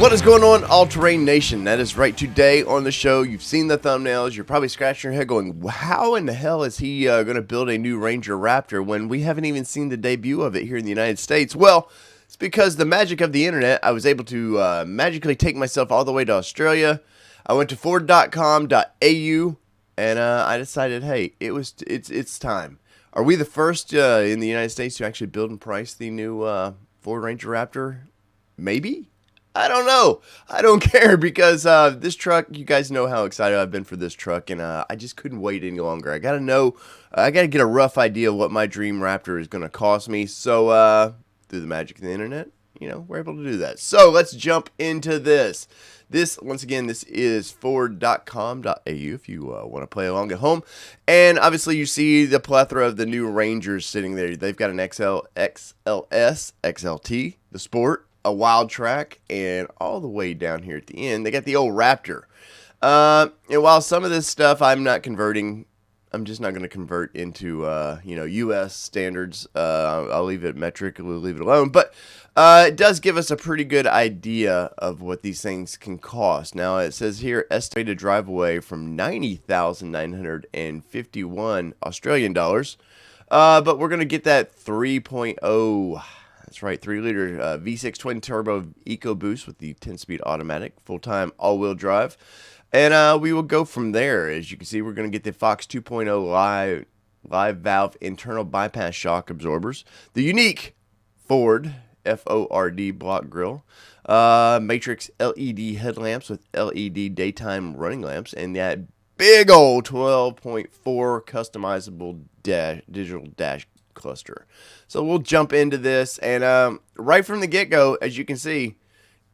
What is going on, All-Terrain Nation? That is right. Today on the show, you've seen the thumbnails. You're probably scratching your head going, how in the hell is he going to build a new Ranger Raptor when we haven't even seen the debut of it here in the United States? Well, it's because the magic of the internet. I was able to magically take myself all the way to Australia. I went to Ford.com.au and I decided, hey, it's time. Are we the first in the United States to actually build and price the new Ford Ranger Raptor? Maybe? I don't know. I don't care because this truck, you guys know how excited I've been for this truck, and I just couldn't wait any longer. I got to know, I got to get a rough idea of what my dream Raptor is going to cost me. So through the magic of the internet, you know, we're able to do that. So let's jump into this. Once again, this is Ford.com.au if you want to play along at home. And obviously you see the plethora of the new Rangers sitting there. They've got an XL, XLS, XLT, the Sport, a Wild Track, and all the way down here at the end, they got the old Raptor. And while some of this stuff I'm not converting, I'm just not going to convert into, US standards. I'll leave it metric, we'll leave it alone. But it does give us a pretty good idea of what these things can cost. Now, it says here, estimated drive away from 90,951 Australian dollars. But we're going to get that 3.0... That's right, 3-liter V6 twin-turbo EcoBoost with the 10-speed automatic, full-time all-wheel drive. And we will go from there. As you can see, we're going to get the Fox 2.0 live valve internal bypass shock absorbers, the unique Ford F-O-R-D block grille, Matrix LED headlamps with LED daytime running lamps, and that big old 12.4 customizable digital dash cluster. So we'll jump into this, and right from the get-go, as you can see,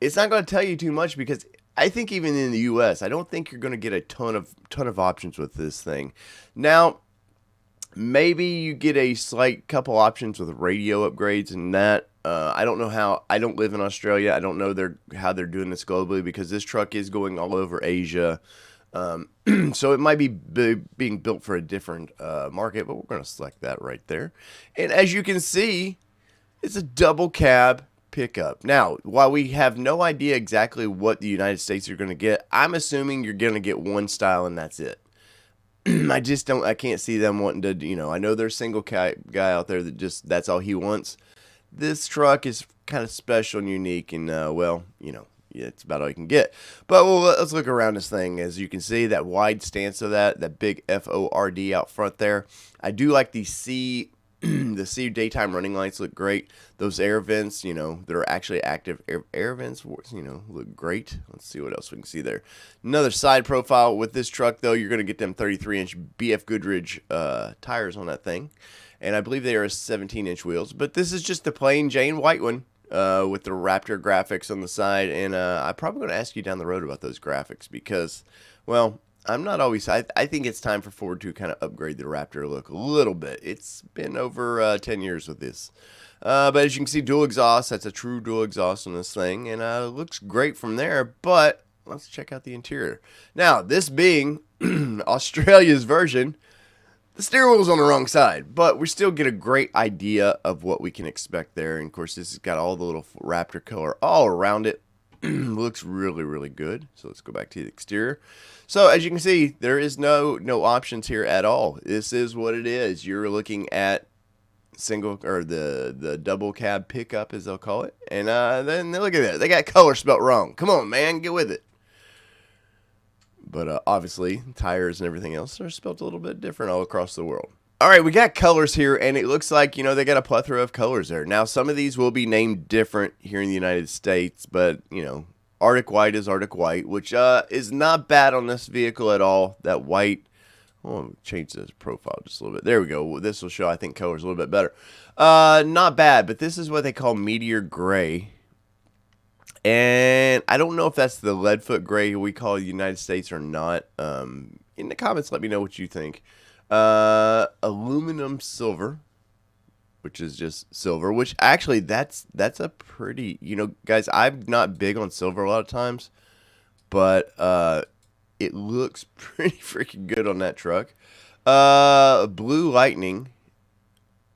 it's not going to tell you too much because I think even in the US, I don't think you're going to get a ton of options with this thing. Now, maybe you get a slight couple options with radio upgrades and that. I don't know how. I don't live in Australia. I don't know how they're doing this globally because this truck is going all over Asia. So it might be being built for a different market, but we're going to select that right there. And as you can see, it's a double cab pickup. Now, while we have no idea exactly what the United States are going to get, I'm assuming you're going to get one style and that's it. I can't see them wanting to, I know there's a single guy out there that that's all he wants. This truck is kind of special and unique and, yeah, it's about all you can get. But let's look around this thing. As you can see, that wide stance of that big F-O-R-D out front there. I do like the C daytime running lights look great. Those air vents, that are actually active air vents, look great. Let's see what else we can see there. Another side profile with this truck, though, you're going to get them 33-inch BF Goodrich tires on that thing. And I believe they are 17-inch wheels. But this is just the plain Jane white one. With the Raptor graphics on the side, and I'm probably going to ask you down the road about those graphics because, well, I'm not always. I think it's time for Ford to kind of upgrade the Raptor look a little bit. It's been over 10 years with this, but as you can see, dual exhaust. That's a true dual exhaust on this thing, and it looks great from there. But let's check out the interior. Now, this being Australia's version. The steering wheel's on the wrong side, but we still get a great idea of what we can expect there. And of course, this has got all the little Raptor color all around it. Looks really, really good. So let's go back to the exterior. So as you can see, there is no options here at all. This is what it is. You're looking at single or the double cab pickup, as they'll call it. And then look at that. They got color spelt wrong. Come on, man, get with it. But obviously, tires and everything else are spelled a little bit different all across the world. All right, we got colors here, and it looks like, they got a plethora of colors there. Now, some of these will be named different here in the United States, but, Arctic White is Arctic White, which is not bad on this vehicle at all. That white, I'll change the profile just a little bit. There we go. This will show, I think, colors a little bit better. Not bad, but this is what they call Meteor Gray. And I don't know if that's the Leadfoot Gray we call the United States or not. In the comments, let me know what you think. Aluminum Silver, which is just silver, which actually that's a pretty, guys, I'm not big on silver a lot of times, but it looks pretty freaking good on that truck. Blue Lightning,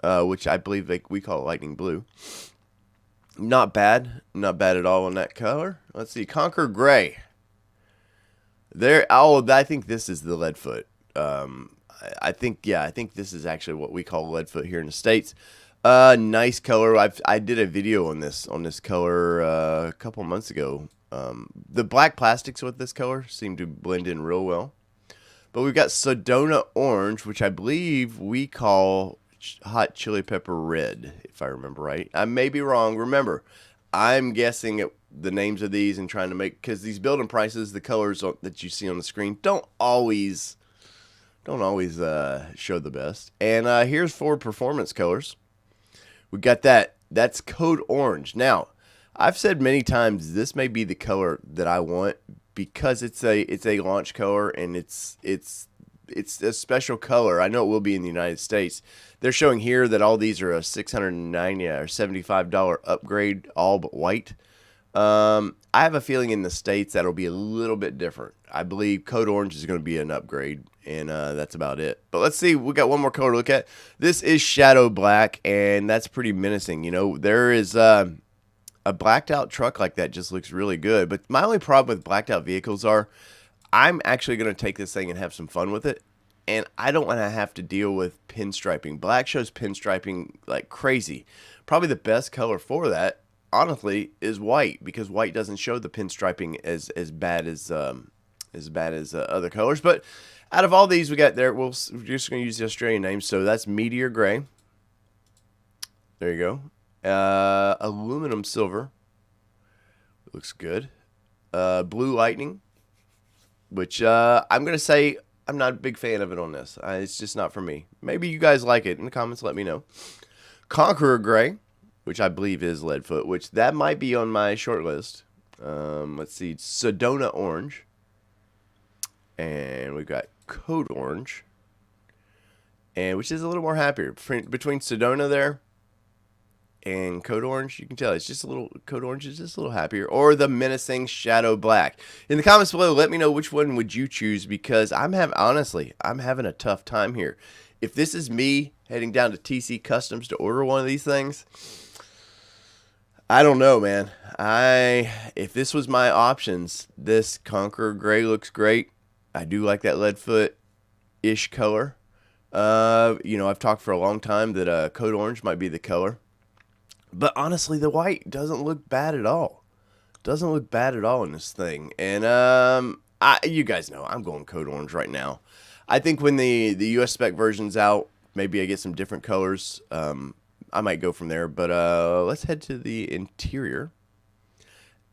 which I believe we call it Lightning Blue. Not bad. Not bad at all on that color. Let's see. Conquer Gray. There. Oh, I think this is the Leadfoot. I think, yeah, I think this is actually what we call Leadfoot here in the States. Nice color. I did a video on this color a couple months ago. The black plastics with this color seem to blend in real well. But we've got Sedona Orange, which I believe we call Hot Chili Pepper Red, if I remember right. I may be wrong. Remember, I'm guessing at the names of these and trying to make, because these building prices, the colors that you see on the screen don't always show the best. And here's 4 performance colors. We got that. That's Code Orange. Now, I've said many times this may be the color that I want because it's a launch color and it's a special color. I know it will be in the United States. They're showing here that all these are a $690 or $75 upgrade, all but white. I have a feeling in the States that'll be a little bit different. I believe Code Orange is going to be an upgrade, and that's about it. But let's see. We got one more color to look at. This is Shadow Black, and that's pretty menacing. You know, there is a blacked out truck like that just looks really good. But my only problem with blacked out vehicles are I'm actually going to take this thing and have some fun with it. And I don't want to have to deal with pinstriping. Black shows pinstriping like crazy. Probably the best color for that, honestly, is white, because white doesn't show the pinstriping as bad as other colors. But out of all these we got there, we're just going to use the Australian names. So that's Meteor Gray. There you go. Aluminum Silver. Looks good. Blue Lightning, which I'm going to say I'm not a big fan of it on this. It's just not for me. Maybe you guys like it. In the comments, let me know. Conqueror Gray, which I believe is Leadfoot, which that might be on my short list. Let's see. Sedona Orange. And we've got Code Orange, and which is a little more happier. Between Sedona there and Code Orange, you can tell it's just a little, Code Orange is just a little happier. Or the menacing Shadow Black. In the comments below, let me know which one would you choose, because honestly, I'm having a tough time here. If this is me heading down to TC Customs to order one of these things, I don't know, man. If this was my options, this Conqueror Gray looks great. I do like that Leadfoot-ish color. You know, I've talked for a long time that Code Orange might be the color. But honestly, the white doesn't look bad at all. Doesn't look bad at all in this thing. And you guys know, I'm going Code Orange right now. I think when the US spec version's out, maybe I get some different colors. I might go from there. But let's head to the interior.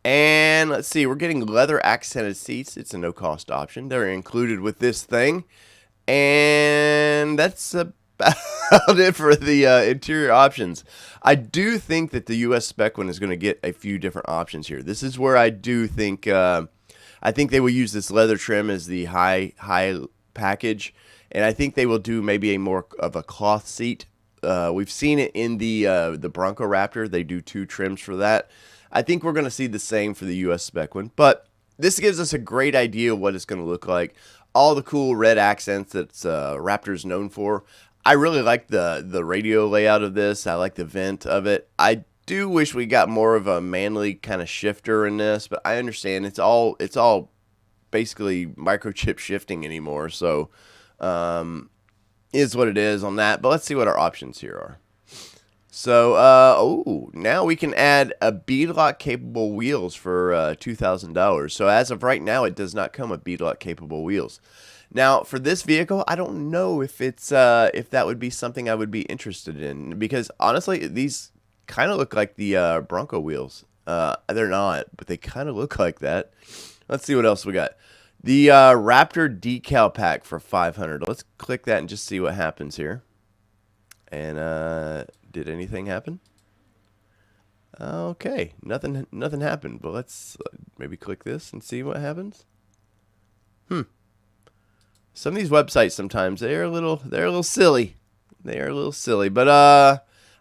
And let's see, we're getting leather accented seats. It's a no-cost option. They're included with this thing. And that's about it for the interior options. I do think that the US spec one is going to get a few different options here. This is where I do think, I think they will use this leather trim as the high package. And I think they will do maybe a more of a cloth seat. We've seen it in the Bronco Raptor. They do 2 trims for that. I think we're going to see the same for the US spec one, but this gives us a great idea of what it's going to look like. All the cool red accents that Raptor's known for. I really like the radio layout of this. I like the vent of it. I do wish we got more of a manly kind of shifter in this, but I understand it's all basically microchip shifting anymore, so is what it is on that. But let's see what our options here are. So, now we can add a beadlock capable wheels for $2,000. So as of right now, it does not come with beadlock capable wheels. Now, for this vehicle, I don't know if it's if that would be something I would be interested in, because honestly, these kind of look like the Bronco wheels. They're not, but they kind of look like that. Let's see what else we got. The Raptor decal pack for $500. Let's click that and just see what happens here. And did anything happen? Okay, nothing happened. But let's maybe click this and see what happens. Some of these websites sometimes they're a little silly. They are a little silly. But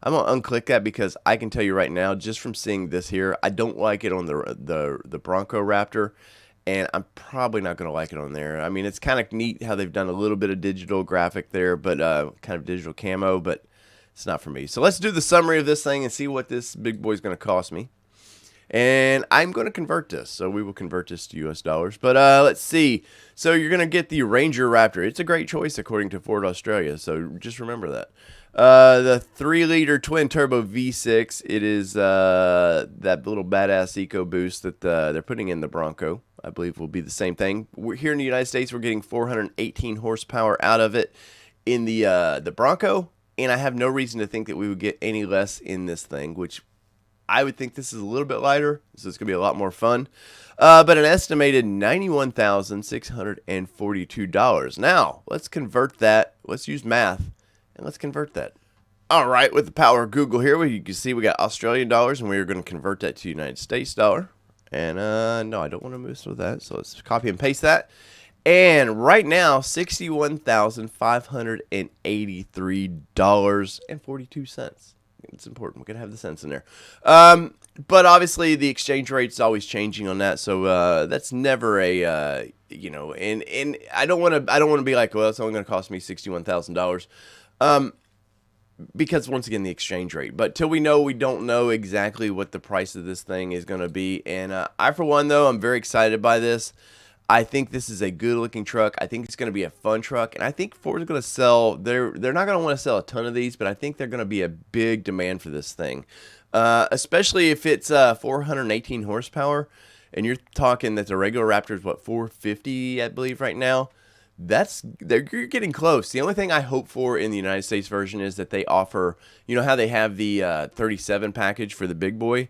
I'm gonna unclick that, because I can tell you right now, just from seeing this here, I don't like it on the Bronco Raptor, and I'm probably not gonna like it on there. I mean, it's kind of neat how they've done a little bit of digital graphic there, but kind of digital camo, but It's not for me. So let's do the summary of this thing and see what this big boy is going to cost me. And I'm going to convert this. So we will convert this to US dollars. But let's see. So you're going to get the Ranger Raptor. It's a great choice according to Ford Australia. So just remember that. The 3-liter twin-turbo V6. It is that little badass EcoBoost that they're putting in the Bronco. I believe will be the same thing. We're here in the United States. We're getting 418 horsepower out of it in the Bronco. And I have no reason to think that we would get any less in this thing, which I would think this is a little bit lighter, so it's going to be a lot more fun. But an estimated $91,642. Now, let's convert that. Let's use math, and let's convert that. All right, with the power of Google here, you can see we got Australian dollars, and we are going to convert that to United States dollar. And no, I don't want to mess with that, so let's copy and paste that. And right now, $61,583.42. It's important. We're going to have the cents in there. But obviously, the exchange rate's always changing on that, so that's never a, you know, and I don't want to be like, well, it's only going to cost me $61,000. Because once again, the exchange rate. But till we don't know exactly what the price of this thing is going to be. And I, for one, though, I'm very excited by this. I think this is a good-looking truck. I think it's going to be a fun truck, and I think Ford's going to sell. They're not going to want to sell a ton of these, but I think they're going to be a big demand for this thing, especially if it's 418 horsepower, and you're talking that the regular Raptor is what 450, I believe, right now. You're getting close. The only thing I hope for in the United States version is that they offer, you know how they have the 37 package for the big boy.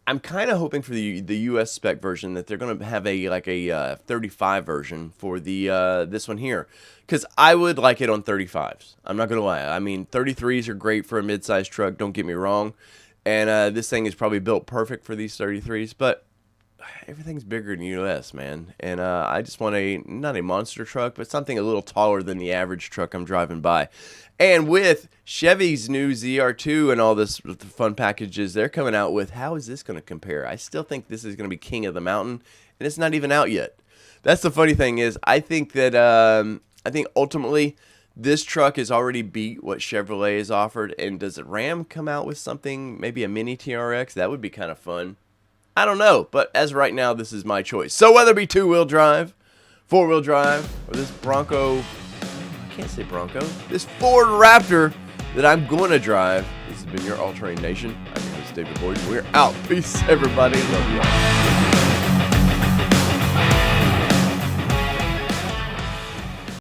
I'm kind of hoping for the US spec version that they're going to have a 35 version for the this one here, because I would like it on 35s. I'm not going to lie. I mean, 33s are great for a midsize truck. Don't get me wrong, and this thing is probably built perfect for these 33s. But everything's bigger in the US, man, and I just want not a monster truck, but something a little taller than the average truck I'm driving by. And with Chevy's new ZR2 and all this fun packages they're coming out with, how is this going to compare? I still think this is going to be king of the mountain, and it's not even out yet. That's the funny thing is, I think that I think ultimately this truck has already beat what Chevrolet has offered. And does Ram come out with something, maybe a mini TRX? That would be kind of fun. I don't know, but as of right now, this is my choice. So whether it be 2-wheel drive, 4-wheel drive, or this Bronco, I can't say Bronco, this Ford Raptor that I'm going to drive, this has been your All Terrain Nation. I'm your host, David Boyd. We're out. Peace, everybody. Love you all.